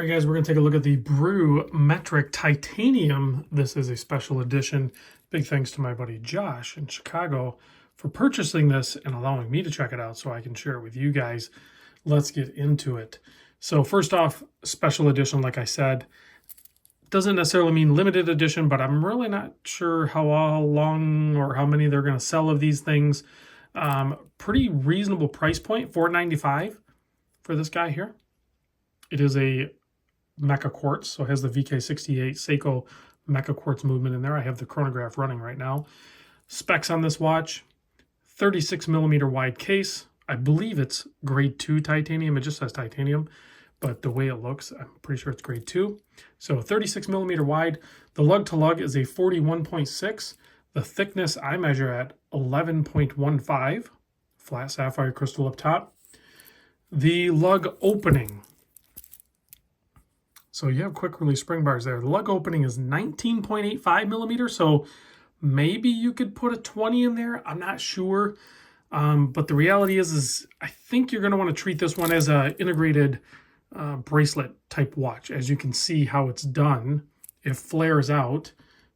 All right, guys, we're going to take a look at the Brew Metric Titanium. This is a special edition. Big thanks to my buddy Josh in Chicago for purchasing this and allowing me to check it out so I can share it with you guys. Let's get into it. So first off, special edition, like I said, doesn't necessarily mean limited edition, but I'm really not sure how long or how many they're going to sell of these things. Pretty reasonable price point, $4.95 for this guy here. It is a Mecha Quartz, so it has the VK68 Seiko Mecha Quartz movement in there. I have the chronograph running right now. Specs on this watch, 36 millimeter wide case. I believe it's grade 2 titanium. It just says titanium, but the way it looks, I'm pretty sure it's grade 2. So 36 millimeter wide. The lug to lug is a 41.6. The thickness I measure at 11.15. Flat sapphire crystal up top. The lug opening. So you have quick release spring bars there. The lug opening is 19.85 millimeters, so maybe you could put a 20 in there. I'm not sure. But the reality is I think you're going to want to treat this one as an integrated bracelet type watch. As you can see how it's done, it flares out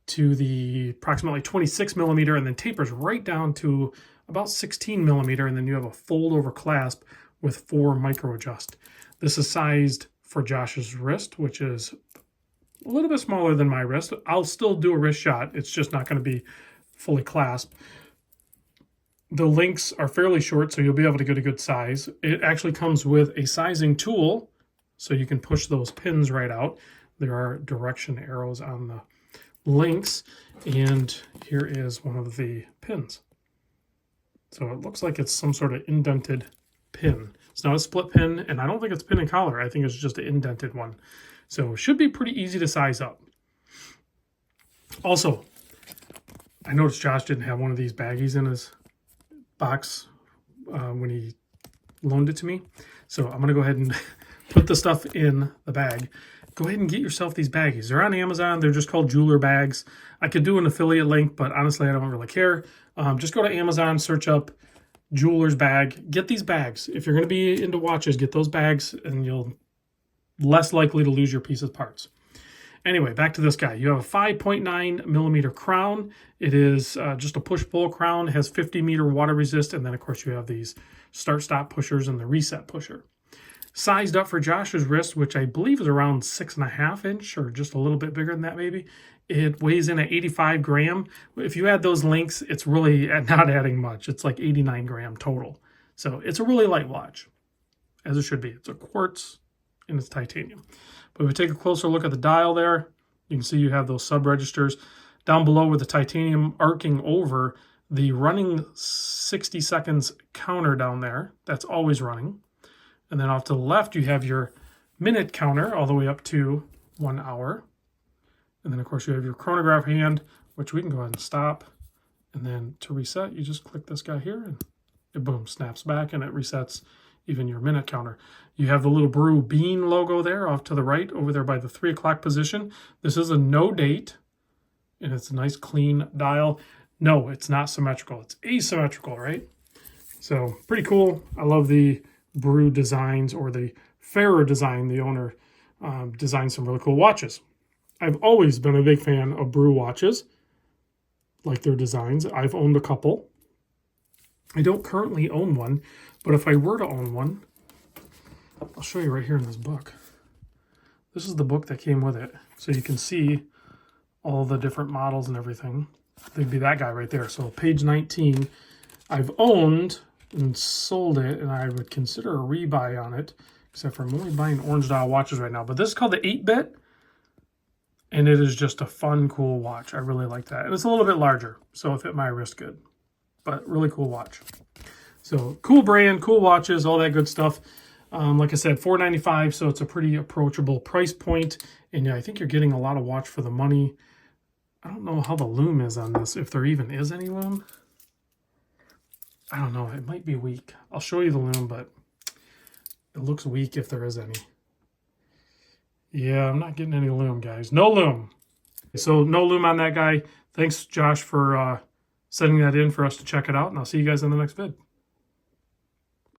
to the approximately 26 millimeter and then tapers right down to about 16 millimeter, and then you have a fold over clasp with 4 micro adjust. This is sized for Josh's wrist, which is a little bit smaller than my wrist. I'll still do a wrist shot. It's just not going to be fully clasped. The links are fairly short, so you'll be able to get a good size. It actually comes with a sizing tool, so you can push those pins right out. There are direction arrows on the links, and here is one of the pins. So it looks like it's some sort of indented pin. It's not a split pin, and I don't think it's pin and collar. I think it's just an indented one. So it should be pretty easy to size up. Also, I noticed Josh didn't have one of these baggies in his box when he loaned it to me. So I'm going to go ahead and put the stuff in the bag. Go ahead and get yourself these baggies. They're on Amazon. They're just called jeweler bags. I could do an affiliate link, but honestly, I don't really care. Just go to Amazon, search up jeweler's bag. Get these bags. If you're going to be into watches, get those bags and you'll less likely to lose your piece of parts. Anyway, back to this guy. You have a 5.9 millimeter crown. It is just a push-pull crown. It has 50 meter water resist, and then of course you have these start-stop pushers and the reset pusher. Sized up for Josh's wrist, which I believe is around 6.5 inch or just a little bit bigger than that maybe. It weighs in at 85 gram. If you add those links, it's really not adding much. It's like 89 gram total. So it's a really light watch, as it should be. It's a quartz and it's titanium. But if we take a closer look at the dial there, you can see you have those sub-registers. Down below with the titanium arcing over, the running 60 seconds counter down there. That's always running. And then off to the left, you have your minute counter all the way up to 1 hour. And then, of course, you have your chronograph hand, which we can go ahead and stop. And then to reset, you just click this guy here, and it, boom, snaps back, and it resets even your minute counter. You have the little Brew bean logo there off to the right, over there by the 3 o'clock position. This is a no date, and it's a nice, clean dial. No, it's not symmetrical. It's asymmetrical, right? So pretty cool. I love the Brew designs, or the Farrer design. The owner designed some really cool watches. I've always been a big fan of Brew watches, like their designs. I've owned a couple. I don't currently own one, but if I were to own one, I'll show you right here in this book. This is the book that came with it, so you can see all the different models and everything. They'd be that guy right there. So page 19, I've owned and sold it, and I would consider a rebuy on it, except for I'm only buying orange dial watches right now. But this is called the 8-bit, and it is just a fun, cool watch. I really like that. And it's a little bit larger, so it fit my wrist good. But really cool watch. So cool brand, cool watches, all that good stuff. Like I said, $4.95, so it's a pretty approachable price point. And yeah, I think you're getting a lot of watch for the money. I don't know how the loom is on this, if there even is any loom. I don't know, it might be weak. I'll show you the loom, but it looks weak if there is any. Yeah, I'm not getting any loom, guys. No loom. So no loom on that guy. Thanks, Josh, for sending that in for us to check it out, and I'll see you guys in the next vid.